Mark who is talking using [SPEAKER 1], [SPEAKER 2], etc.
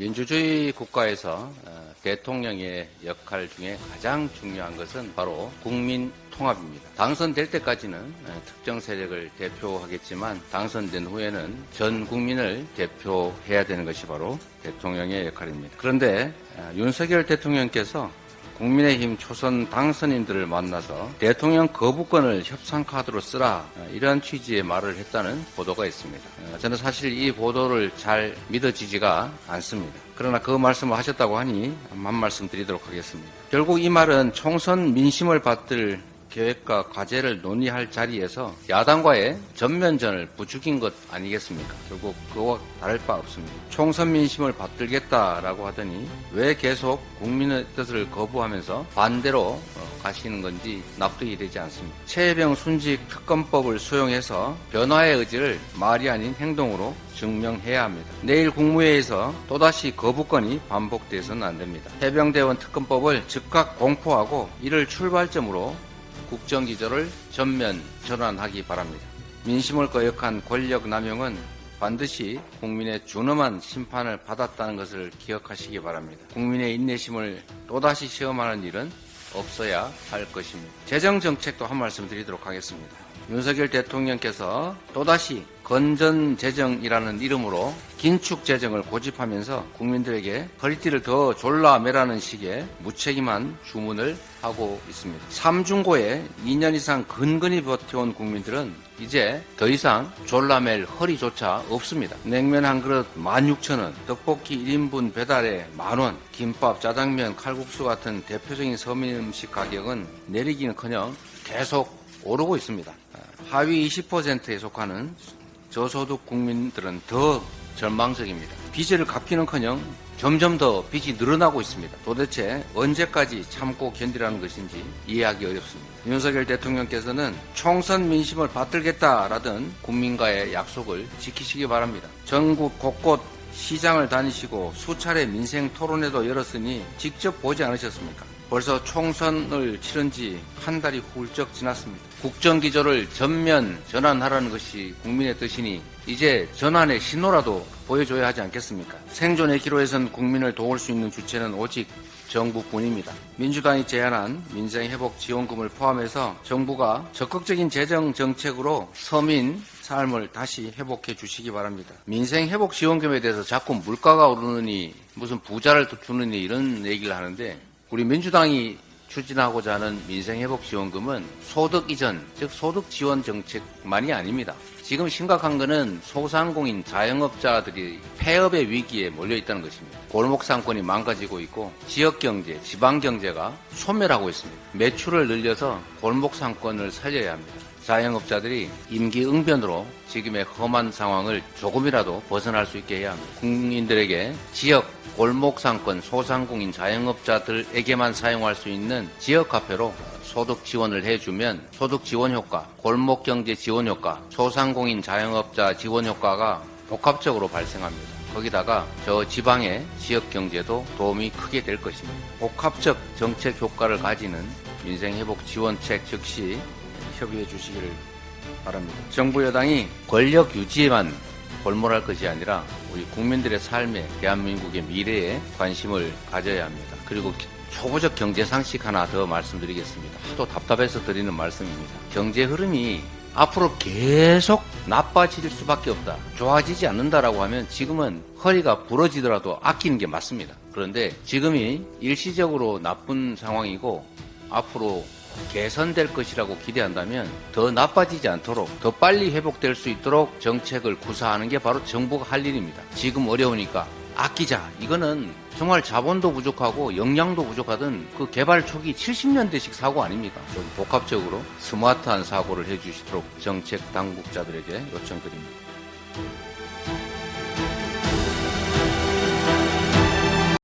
[SPEAKER 1] 민주주의 국가에서 대통령의 역할 중에 가장 중요한 것은 바로 국민 통합입니다. 당선될 때까지는 특정 세력을 대표하겠지만 당선된 후에는 전 국민을 대표해야 되는 것이 바로 대통령의 역할입니다. 그런데 윤석열 대통령께서 국민의힘 초선 당선인들을 만나서 대통령 거부권을 협상카드로 쓰라, 이러한 취지의 말을 했다는 보도가 있습니다. 저는 사실 이 보도를 잘 믿어지지가 않습니다. 그러나 그 말씀을 하셨다고 하니 한 말씀 드리도록 하겠습니다. 결국 이 말은 총선 민심을 받들 계획과 과제를 논의할 자리에서 야당과의 전면전을 부추긴 것 아니겠습니까? 결국 그와 다를 바 없습니다. 총선 민심을 받들겠다라고 하더니 왜 계속 국민의 뜻을 거부하면서 반대로 가시는 건지 납득이 되지 않습니다. 최혜병 순직 특검법을 수용해서 변화의 의지를 말이 아닌 행동으로 증명해야 합니다. 내일 국무회의에서 또다시 거부권이 반복돼서는 안 됩니다. 해병대원 특검법을 즉각 공포하고 이를 출발점으로 국정기조를 전면 전환하기 바랍니다. 민심을 거역한 권력 남용은 반드시 국민의 준엄한 심판을 받았다는 것을 기억하시기 바랍니다. 국민의 인내심을 또다시 시험하는 일은 없어야 할 것입니다. 재정정책도 한 말씀 드리도록 하겠습니다. 윤석열 대통령께서 또다시 건전재정이라는 이름으로 긴축재정을 고집하면서 국민들에게 허리띠를 더 졸라매라는 식의 무책임한 주문을 하고 있습니다. 삼중고에 2년 이상 근근히 버텨온 국민들은 이제 더 이상 졸라맬 허리조차 없습니다. 냉면 한 그릇 16,000원, 떡볶이 1인분 배달에 만원, 김밥, 짜장면, 칼국수 같은 대표적인 서민 음식 가격은 내리기는커녕 계속 오르고 있습니다. 하위 20%에 속하는 저소득 국민들은 더 절망적입니다. 빚을 갚기는커녕 점점 더 빚이 늘어나고 있습니다. 도대체 언제까지 참고 견디라는 것인지 이해하기 어렵습니다. 윤석열 대통령께서는 총선 민심을 받들겠다라던 국민과의 약속을 지키시기 바랍니다. 전국 곳곳 시장을 다니시고 수차례 민생 토론회도 열었으니 직접 보지 않으셨습니까? 벌써 총선을 치른 지 한 달이 훌쩍 지났습니다. 국정기조를 전면 전환하라는 것이 국민의 뜻이니 이제 전환의 신호라도 보여줘야 하지 않겠습니까? 생존의 기로에선 국민을 도울 수 있는 주체는 오직 정부뿐입니다. 민주당이 제안한 민생회복지원금을 포함해서 정부가 적극적인 재정정책으로 서민 삶을 다시 회복해 주시기 바랍니다. 민생회복지원금에 대해서 자꾸 물가가 오르느니 무슨 부자를 주느니 이런 얘기를 하는데 우리 민주당이 추진하고자 하는 민생회복지원금은 소득 이전, 즉 소득 지원 정책만이 아닙니다. 지금 심각한 것은 소상공인 자영업자들이 폐업의 위기에 몰려 있다는 것입니다. 골목 상권이 망가지고 있고 지역경제, 지방경제가 소멸하고 있습니다. 매출을 늘려서 골목 상권을 살려야 합니다. 자영업자들이 임기응변으로 지금의 험한 상황을 조금이라도 벗어날 수 있게 해야 합니다. 국민들에게 지역 골목상권 소상공인 자영업자들에게만 사용할 수 있는 지역화폐로 소득 지원을 해주면 소득 지원 효과, 골목경제 지원 효과, 소상공인 자영업자 지원 효과가 복합적으로 발생합니다. 거기다가 저 지방의 지역경제도 도움이 크게 될 것입니다. 복합적 정책 효과를 가지는 민생회복 지원책 즉시 협의해 주시기를 바랍니다. 정부 여당이 권력 유지에만 골몰할 것이 아니라 우리 국민들의 삶에 대한민국의 미래에 관심을 가져야 합니다. 그리고 초보적 경제 상식 하나 더 말씀드리겠습니다. 하도 답답해서 드리는 말씀입니다. 경제 흐름이 앞으로 계속 나빠질 수밖에 없다. 좋아지지 않는다라고 하면 지금은 허리가 부러지더라도 아끼는 게 맞습니다. 그런데 지금이 일시적으로 나쁜 상황이고 앞으로 개선될 것이라고 기대한다면 더 나빠지지 않도록 더 빨리 회복될 수 있도록 정책을 구사하는 게 바로 정부가 할 일입니다. 지금 어려우니까 아끼자. 이거는 정말 자본도 부족하고 역량도 부족하던 그 개발 초기 70년대식 사고 아닙니까? 좀 복합적으로 스마트한 사고를 해주시도록 정책 당국자들에게 요청드립니다.